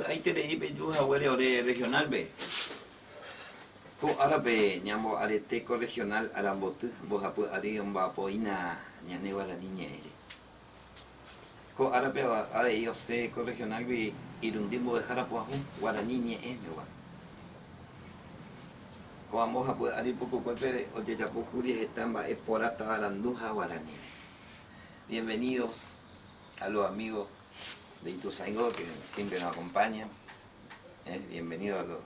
ahí te leí pechuga huele ore regional be. Ko árabe ñambo areteco regional arambotu bojapu ari ombapoina ñane guarani ñere. Ko árabe ade yo sé co regional be irundimbo de jarapuaju guarani ñe mewa. Ko ambojapu ari poco cuerpe oye yapocuri estamba eporata aranduja guarani. Bienvenidos a los amigos de Ituzaingó que siempre nos acompañan. Bienvenidos a los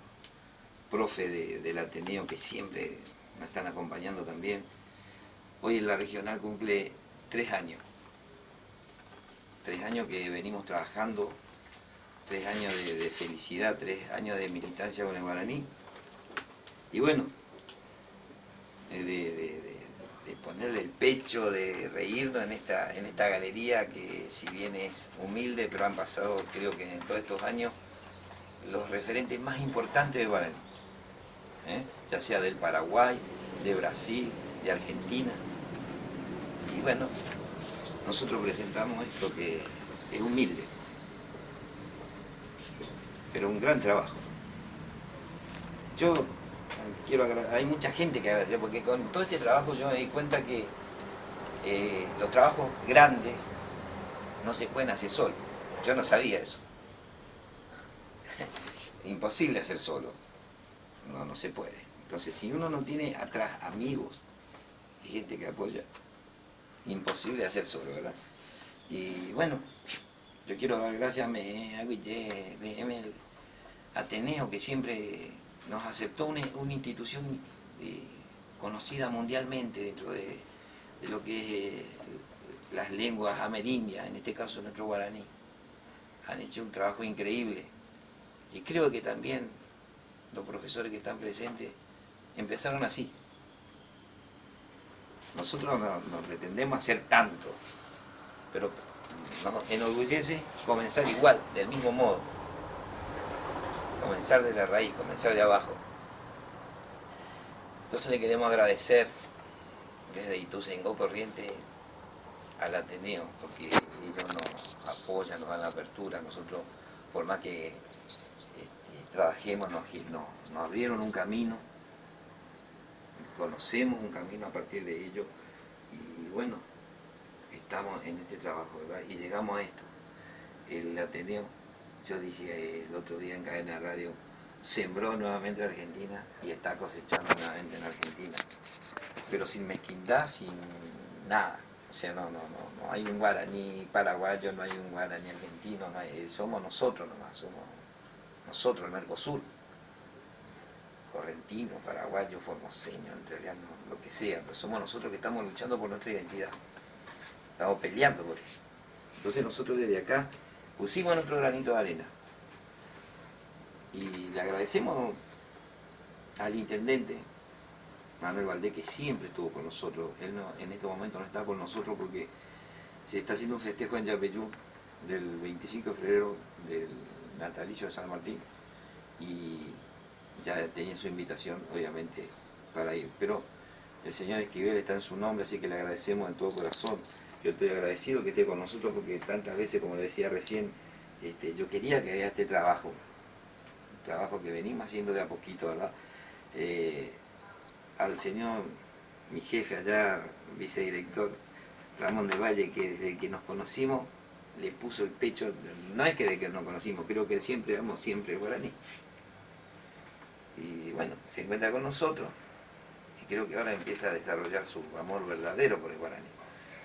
profes del Ateneo que siempre nos están acompañando también. Hoy la regional cumple 3 años. 3 años que venimos trabajando, 3 años de felicidad, 3 años de militancia con el guaraní. Y bueno, de ponerle el pecho, de reírnos en esta galería que si bien es humilde, pero han pasado, creo que en todos estos años, los referentes más importantes del guaraní, ya sea del Paraguay, de Brasil, de Argentina. Y bueno, nosotros presentamos esto que es humilde, pero un gran trabajo. Yo quiero agradecer, hay mucha gente que agradecer, porque con todo este trabajo yo me di cuenta que los trabajos grandes no se pueden hacer solo. Yo no sabía eso. Imposible hacer solo. No se puede. Entonces, si uno no tiene atrás amigos y gente que apoya, imposible hacer solo, ¿verdad? Y bueno, yo quiero dar gracias a el Ateneo, que siempre nos aceptó una institución conocida mundialmente dentro de lo que es las lenguas amerindias, en este caso nuestro guaraní. Han hecho un trabajo increíble. Y creo que también los profesores que están presentes empezaron así. Nosotros no pretendemos hacer tanto, pero nos enorgullece comenzar igual, del mismo modo. Comenzar de la raíz, comenzar de abajo. Entonces le queremos agradecer desde Ituzaingó Corrientes al Ateneo, porque ellos nos apoyan, nos dan la apertura. Nosotros, por más que trabajemos, nos abrieron un camino, conocemos un camino a partir de ello, y bueno, estamos en este trabajo, ¿verdad? Y llegamos a esto. El Ateneo, yo dije el otro día en Cadena Radio, sembró nuevamente Argentina y está cosechando nuevamente en Argentina, pero sin mezquindad, sin nada. O sea, no hay un guaraní paraguayo, no hay un guaraní argentino, somos nosotros nomás, somos nosotros, el Mercosur, correntino, paraguayo, formoseño, en realidad no, lo que sea, pero somos nosotros que estamos luchando por nuestra identidad, estamos peleando por eso. Entonces nosotros desde acá pusimos nuestro granito de arena y le agradecemos al intendente Manuel Valdés, que siempre estuvo con nosotros. Él en este momento no está con nosotros porque se está haciendo un festejo en Yapeyú del 25 de febrero del natalicio de San Martín, y ya tenía su invitación obviamente para ir, pero el señor Esquivel está en su nombre, así que le agradecemos de todo corazón. Yo estoy agradecido que esté con nosotros porque tantas veces, como le decía recién, yo quería que haya este trabajo, un trabajo que venimos haciendo de a poquito, ¿verdad? Al señor, mi jefe allá, vicedirector Ramón del Valle, que desde que nos conocimos le puso el pecho, no es que desde que nos conocimos, creo que siempre vamos siempre guaraní. Y bueno, se encuentra con nosotros y creo que ahora empieza a desarrollar su amor verdadero por el guaraní.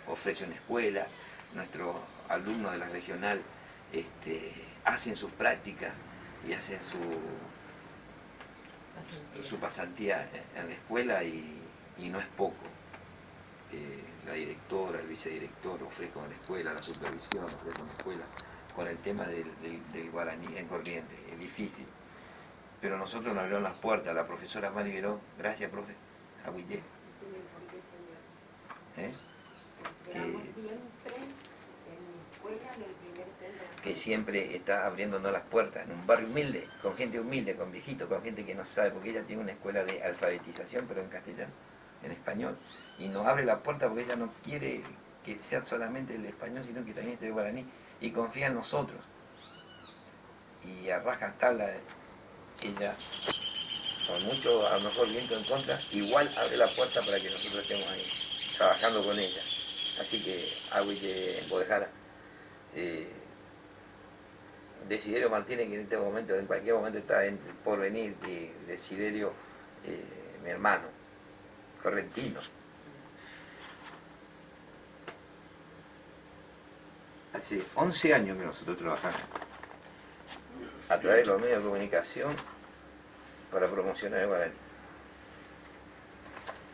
Ofrece una escuela, nuestros alumnos de la regional hacen sus prácticas y hacen su pasantía en la escuela, y no es poco. La directora, el vicedirector ofrecen la escuela, la supervisión ofrecen la escuela, con el tema del guaraní en Corrientes. Es difícil, pero nosotros nos abrieron las puertas. La profesora Mari Verón, gracias profe, Agüillé. Que siempre está abriéndonos las puertas en un barrio humilde, con gente humilde, con viejitos, con gente que no sabe, porque ella tiene una escuela de alfabetización, pero en castellano, en español, y nos abre la puerta porque ella no quiere que sea solamente el español, sino que también esté el guaraní, y confía en nosotros. y a rajatabla ella, con mucho a lo mejor viento en contra, igual abre la puerta para que nosotros estemos ahí, trabajando con ella. Así que Agüille Bodejara, Desiderio Martínez, que en este momento, en cualquier momento está por venir, y Desiderio, mi hermano, correntino. Hace 11 años que nosotros trabajamos a través de los medios de comunicación para promocionar el guaraní.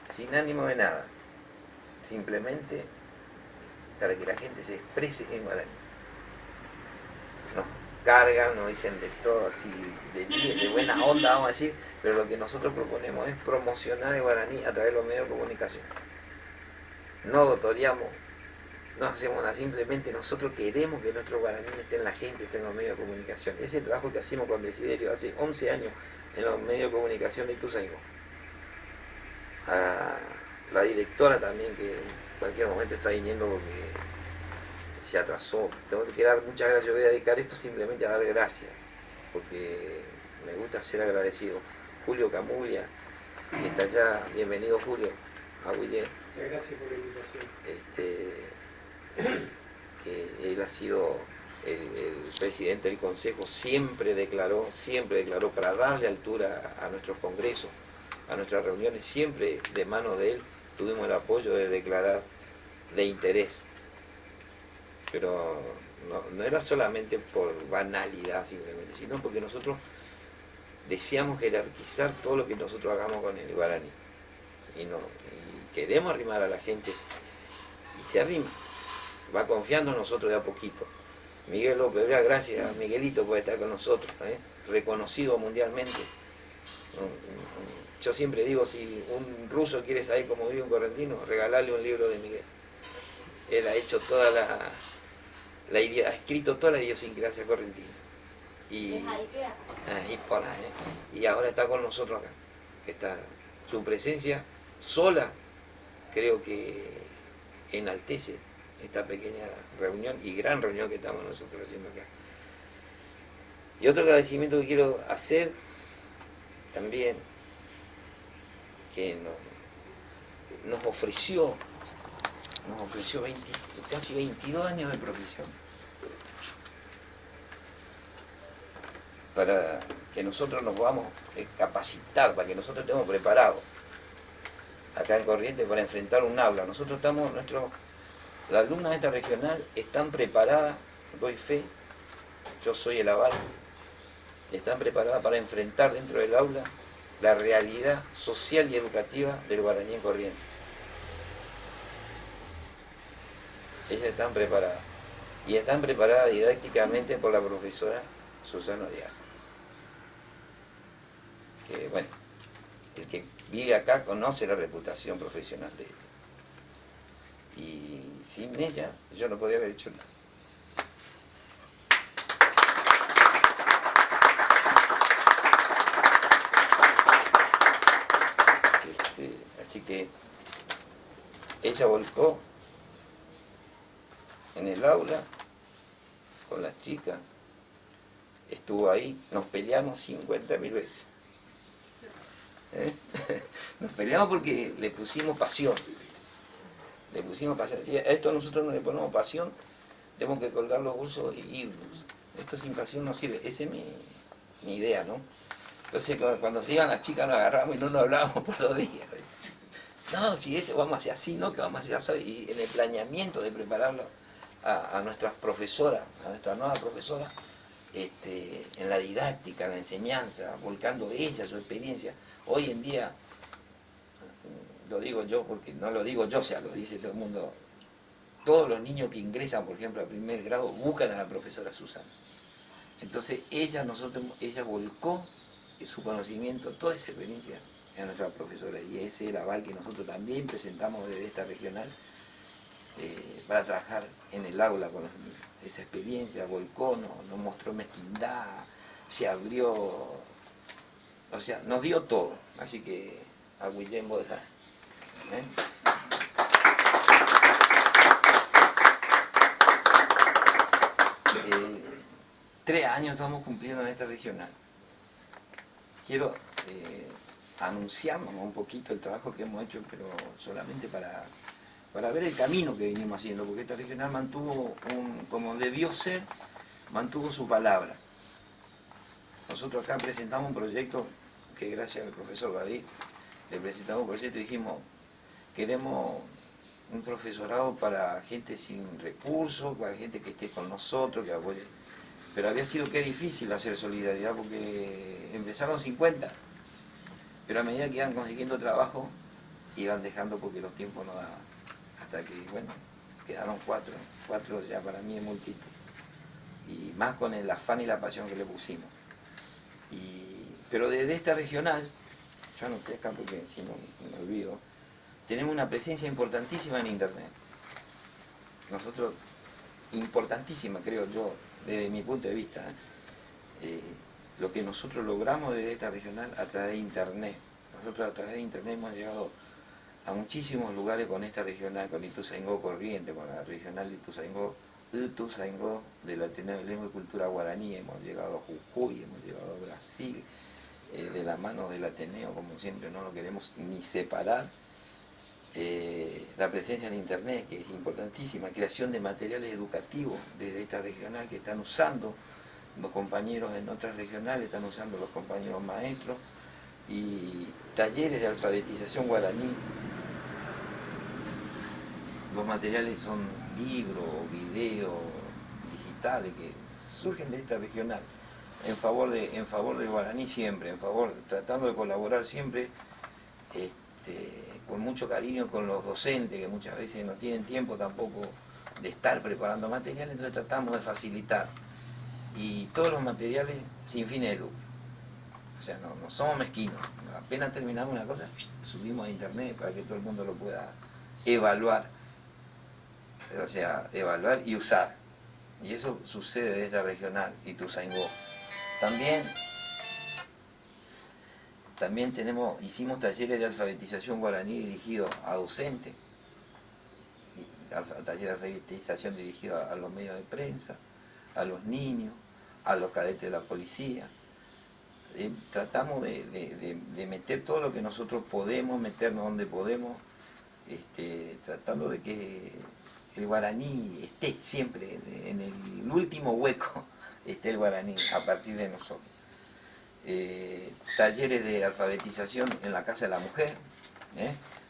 Sin ánimo de nada, simplemente para que la gente se exprese en guaraní. Nos cargan, nos dicen de todo así, de buena onda, vamos a decir, pero lo que nosotros proponemos es promocionar el guaraní a través de los medios de comunicación. No dotoreamos, no hacemos nada, simplemente nosotros queremos que nuestro guaraní esté en la gente, esté en los medios de comunicación. Ese es el trabajo que hacemos con Desiderio hace 11 años en los medios de comunicación de Ituzaingó. A la directora también, que en cualquier momento está viniendo porque se atrasó. Tengo que dar muchas gracias. Yo voy a dedicar esto simplemente a dar gracias, porque me gusta ser agradecido. Julio Camulia, que está allá, bienvenido Julio, a William. Muchas gracias por la invitación. Que él ha sido el presidente del Consejo, siempre declaró para darle altura a nuestros congresos, a nuestras reuniones, siempre de mano de él tuvimos el apoyo de declarar de interés. Pero no era solamente por banalidad simplemente, sino porque nosotros deseamos jerarquizar todo lo que nosotros hagamos con el guaraní. Y queremos arrimar a la gente, y se arrima. Va confiando en nosotros de a poquito. Miguel López, gracias Miguelito por estar con nosotros, reconocido mundialmente. Yo siempre digo, si un ruso quiere saber cómo vive un correntino, regalarle un libro de Miguel. Él ha hecho toda ha escrito toda la idiosincrasia correntina. Y ahora está con nosotros acá. Su presencia sola creo que enaltece esta pequeña reunión y gran reunión que estamos nosotros haciendo acá. Y otro agradecimiento que quiero hacer también, que nos ofreció casi 22 años de profesión para que nosotros nos podamos capacitar, para que nosotros estemos preparados acá en Corrientes para enfrentar un aula. Nosotros estamos, las alumnas de esta regional están preparadas, doy fe, yo soy el aval, están preparadas para enfrentar dentro del aula la realidad social y educativa del guaraní en Corrientes. Ellas están preparadas, y están preparadas didácticamente por la profesora Susana Díaz. Que bueno, el que vive acá conoce la reputación profesional de ella. Y sin ella yo no podía haber hecho nada. Así que ella volcó en el aula con las chicas, estuvo ahí, nos peleamos 50.000 veces. Nos peleamos porque le pusimos pasión. Si a esto nosotros no le ponemos pasión, tenemos que colgar los bolsos y irnos. Esto sin pasión no sirve. Esa es mi idea, ¿no? Entonces cuando se iban las chicas nos agarramos y no nos hablábamos por 2 días. No, si esto vamos a hacer así, no, que vamos a hacer así. Y en el planeamiento de prepararlo a nuestras profesoras, a nuestra nueva profesora, en la didáctica, en la enseñanza, volcando ella su experiencia. Hoy en día, lo digo yo porque no lo digo yo, o sea, lo dice todo el mundo, todos los niños que ingresan, por ejemplo, a primer grado, buscan a la profesora Susana. Entonces ella volcó su conocimiento, toda esa experiencia en nuestra profesora, y ese es el aval que nosotros también presentamos desde esta regional para trabajar en el aula con los niños. Esa experiencia volcó, nos mostró mezquindad, se abrió, o sea, nos dio todo. Así que a William Bodejara. 3 años estamos cumpliendo en esta regional. Quiero anunciarnos un poquito el trabajo que hemos hecho, pero solamente para ver el camino que venimos haciendo, porque esta regional mantuvo, como debió ser, mantuvo su palabra. Nosotros acá presentamos un proyecto que gracias al profesor David le presentamos un proyecto y dijimos, queremos un profesorado para gente sin recursos, para gente que esté con nosotros, que apoye. Pero había sido que difícil hacer solidaridad porque empezaron 50, pero a medida que iban consiguiendo trabajo, iban dejando porque los tiempos no daban. Hasta que, bueno, quedaron 4 ya para mí es multitud. Y más con el afán y la pasión que le pusimos. Pero desde esta regional, yo anoté acá porque si no me olvido, tenemos una presencia importantísima en internet. Nosotros, importantísima creo yo, desde mi punto de vista, lo que nosotros logramos desde esta regional a través de internet. Nosotros a través de internet hemos llegado a muchísimos lugares con esta regional, con Ituzaingó Corriente, con la regional de Ituzaingó del Ateneo de Lengua y Cultura Guaraní, hemos llegado a Jujuy, hemos llegado a Brasil, de la mano del Ateneo, como siempre, no lo queremos ni separar. La presencia en internet, que es importantísima, creación de materiales educativos desde esta regional que están usando los compañeros en otras regionales, están usando los compañeros maestros, y talleres de alfabetización guaraní. Los materiales son libros, videos, digitales que surgen de esta regional en favor del guaraní siempre, tratando de colaborar siempre con mucho cariño con los docentes que muchas veces no tienen tiempo tampoco de estar preparando materiales, entonces tratamos de facilitar. Y todos los materiales sin fines de lucro. O sea, no somos mezquinos. Apenas terminamos una cosa, subimos a internet para que todo el mundo lo pueda evaluar. O sea, evaluar y usar. Y eso sucede desde la regional Ituzaingó. También hicimos talleres de alfabetización guaraní dirigidos a docentes, talleres de alfabetización dirigidos a los medios de prensa, a los niños, a los cadetes de la policía. Tratamos de meter todo lo que nosotros podemos, meternos donde podemos, tratando de que el guaraní esté siempre en el último hueco, esté el guaraní a partir de nosotros. Talleres de alfabetización en la Casa de la Mujer,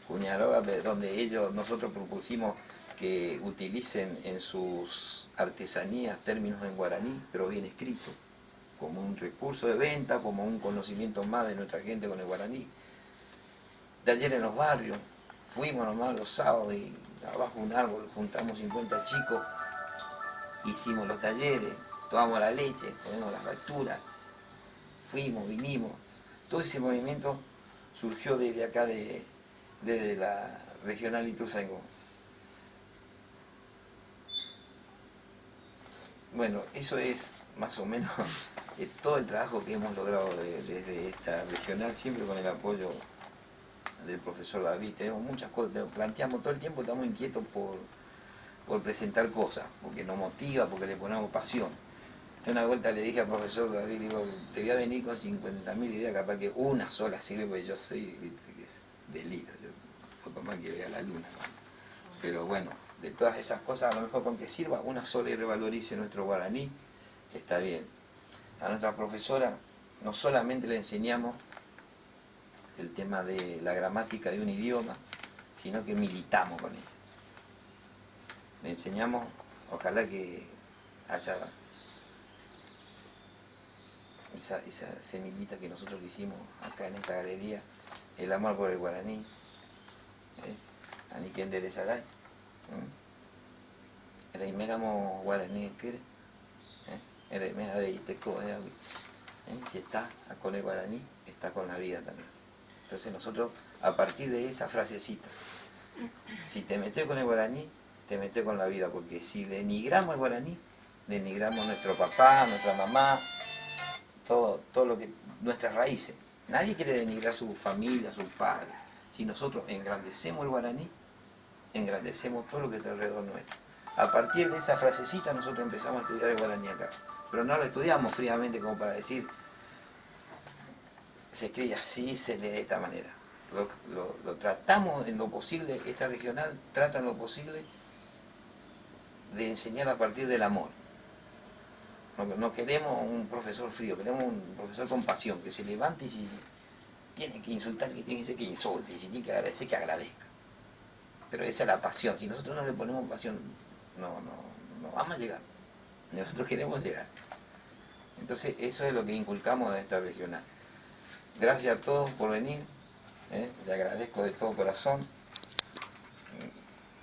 Cuñaroa, donde nosotros propusimos que utilicen en sus artesanías términos en guaraní, pero bien escritos, como un recurso de venta, como un conocimiento más de nuestra gente con el guaraní. Talleres en los barrios, fuimos nomás los sábados y abajo de un árbol juntamos 50 chicos, hicimos los talleres, tomamos la leche, ponemos las facturas, fuimos, vinimos. Todo ese movimiento surgió desde acá, desde la regional Ituzaingó. Bueno, eso es más o menos todo el trabajo que hemos logrado desde esta regional, siempre con el apoyo del profesor David. Tenemos muchas cosas, planteamos todo el tiempo, estamos inquietos por presentar cosas, porque nos motiva, porque le ponemos pasión. Una vuelta le dije al profesor David, digo, te voy a venir con 50.000 ideas, capaz que una sola sirve, porque yo soy, viste, que es delito, yo poco más que vea la luna, ¿no? Pero bueno, de todas esas cosas, a lo mejor con que sirva una sola y revalorice nuestro guaraní, está bien. A nuestra profesora no solamente le enseñamos el tema de la gramática de un idioma, sino que militamos con ella. Le enseñamos, ojalá que haya esa semillita que nosotros hicimos acá en esta galería, el amor por el guaraní, Aniquén de Saray, Reiméramo guaraní, Reimera de Iteco, si está con el guaraní, está con la vida también. Entonces nosotros, a partir de esa frasecita, si te metes con el guaraní, te metes con la vida, porque si denigramos el guaraní, denigramos a nuestro papá, a nuestra mamá, todo lo que, nuestras raíces. Nadie quiere denigrar a su familia, a sus padres. Si nosotros engrandecemos el guaraní, engrandecemos todo lo que está alrededor nuestro. A partir de esa frasecita nosotros empezamos a estudiar el guaraní acá. pero no lo estudiamos fríamente como para decir, se escribe así, se lee de esta manera. Lo tratamos en lo posible, esta regional trata en lo posible de enseñar a partir del amor. No queremos un profesor frío, queremos un profesor con pasión, que se levante y si tiene que insultar, que tiene que insulte, y si tiene que agradecer, que agradezca. Pero esa es la pasión. Si nosotros no le ponemos pasión, no vamos a llegar. Nosotros queremos llegar. Entonces eso es lo que inculcamos de esta regional. Gracias a todos por venir. Le agradezco de todo corazón.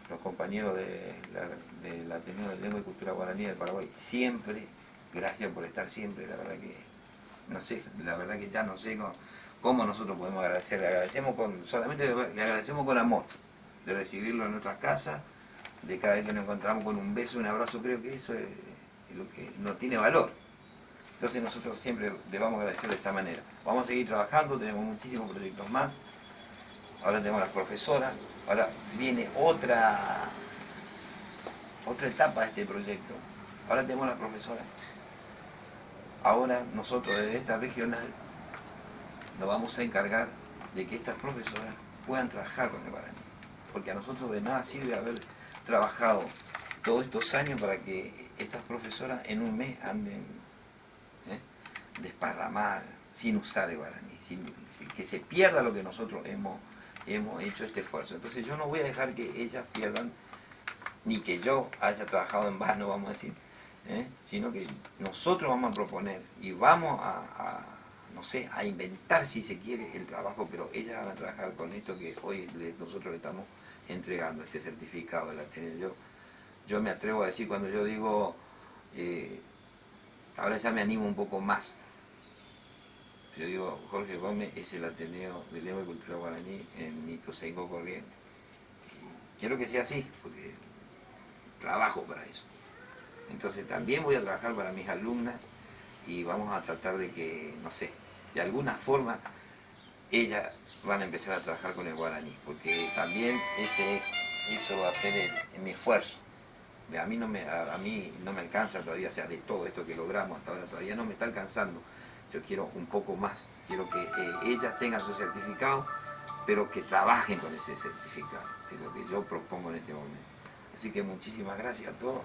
Los compañeros del Ateneo de Lengua y Cultura Guaraní del Paraguay, siempre, gracias por estar siempre, la verdad que no sé, la verdad que ya no sé cómo nosotros podemos agradecer. Le agradecemos solamente le agradecemos con amor, de recibirlo en nuestras casas, de cada vez que nos encontramos con un beso, un abrazo. Creo que eso es lo que no tiene valor. Entonces nosotros siempre le vamos a agradecer de esa manera. Vamos a seguir trabajando, tenemos muchísimos proyectos más. Ahora tenemos las profesoras, ahora viene otra etapa de este proyecto. Ahora tenemos las profesoras. Ahora nosotros desde esta regional nos vamos a encargar de que estas profesoras puedan trabajar con el guaraní. Porque a nosotros de nada sirve haber trabajado todos estos años para que estas profesoras en un mes anden desparramadas, sin usar el guaraní, que se pierda lo que nosotros hemos hecho este esfuerzo. Entonces yo no voy a dejar que ellas pierdan, ni que yo haya trabajado en vano, vamos a decir, sino que nosotros vamos a proponer y vamos no sé, a inventar, si se quiere, el trabajo, pero ellas van a trabajar con esto que hoy nosotros le estamos entregando, este certificado de la Ateneo. Yo me atrevo a decir, cuando yo digo, ahora ya me animo un poco más. Yo digo, Jorge Gómez es el Ateneo de Lengua y Cultura Guaraní en Ituzaingó, Corrientes. Quiero que sea así, porque trabajo para eso. Entonces también voy a trabajar para mis alumnas y vamos a tratar de que, no sé, de alguna forma ellas van a empezar a trabajar con el guaraní, porque también eso va a ser mi esfuerzo. A mí no me alcanza todavía, o sea, de todo esto que logramos hasta ahora todavía no me está alcanzando. Yo quiero un poco más, quiero que ellas tengan su certificado, pero que trabajen con ese certificado, es lo que yo propongo en este momento. Así que muchísimas gracias a todos.